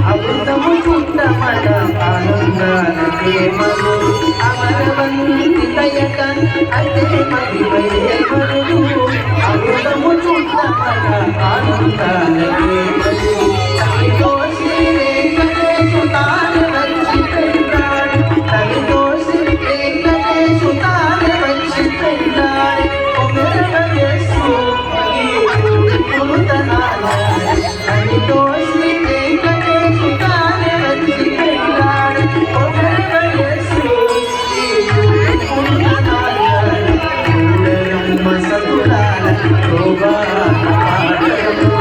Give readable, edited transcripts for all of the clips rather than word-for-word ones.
అమృతము చుట్టమడ ఆనందాలకే మరు అమరవంతితయక అదే మహిమయే మరుడు అమృతము చుట్టమడ ఆనందాలకే మరు తనితో శ్రీ వెంకటేశు తాను వచ్చి పెళ్ళాడు తనితో శ్రీ వెంకటేశు తాను వచ్చి పెళ్ళాడు ఒమెరవయస్సు ఈ పురుతనాల తనితో శ్రీ వెంకటేశు తాను వచ్చి పెళ్ళాడు ఒమెరవయస్సు ఈ పురుతనాల చూడరమ్మ సతులాల శోభాన పాడరమ్మ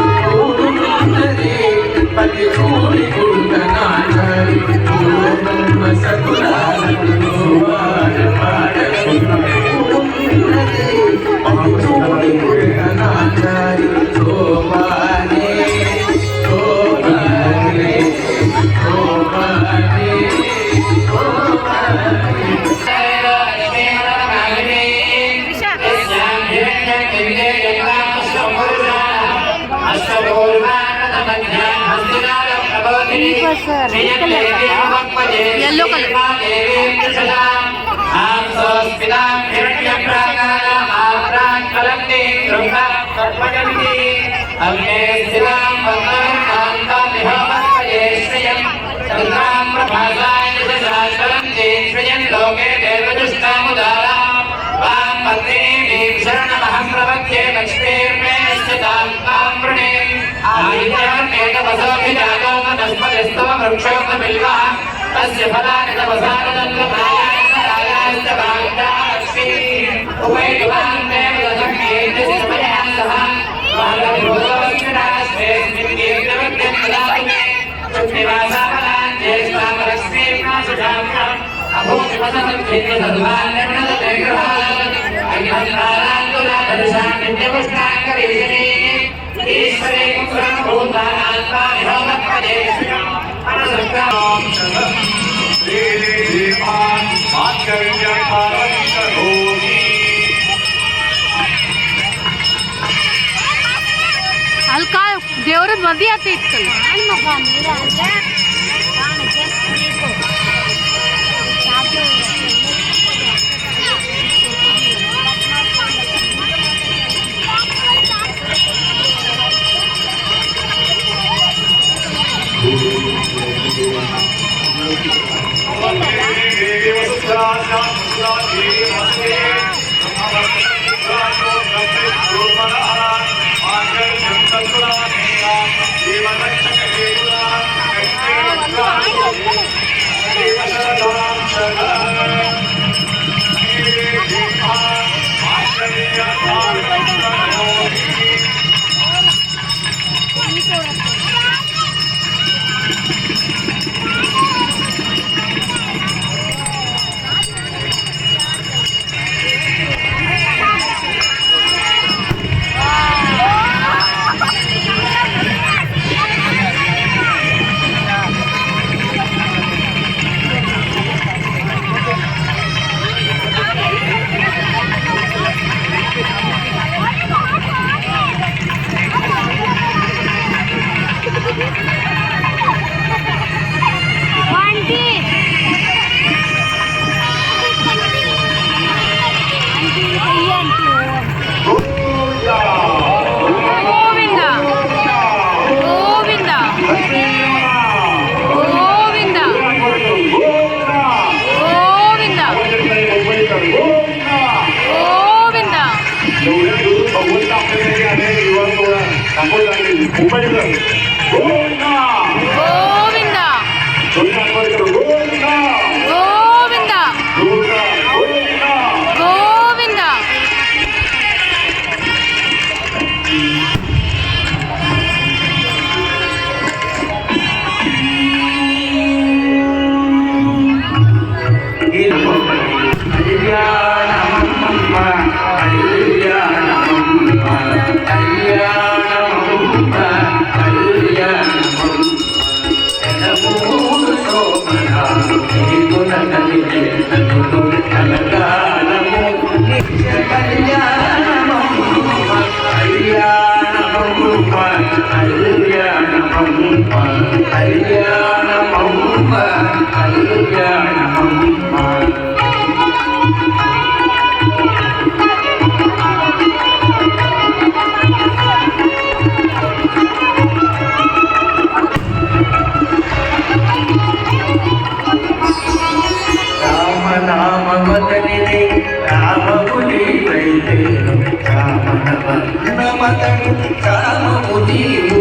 పతి చూడి పురుతనాచారి చూడరమ్మ సతులాల శోభాన పాడరమ్మ పతి చూడి పురుతనాచారి శోభానే శోభానే శోభానే येलो कलर तस्य फलानि तपसारदल्लभायास्तभायाश्च भाग्यालक्ष्मी उपैकवान्देव दशक्येन्द्रस्य समयासः बालविभूतवक्षिणास्मेऽस्मिन् कीर्तिवद्यं ददातु चुक्तिवासाफलान् ज्येष्ठामलक्ष्मीं नाशुषाभ्याम् अभूतिपसमद्भिन्नसद्वान्यमनदते गृहात् अग्निहन्तारान्तुलादर्शान् नित्यपुष्टाङ्गरीशिनी ईश्वरे पुत्रभूतानात्मानि होमत्पदेश्वरम् हल्का देवरच मध्ये आता इतकं గోవింద గోవింద గోవింద గోవింద గోవింద గోవింద గోవింద గోవింద రామనామవదనిని రామముని వైతే రామనవన్నమతడు రామము నీవు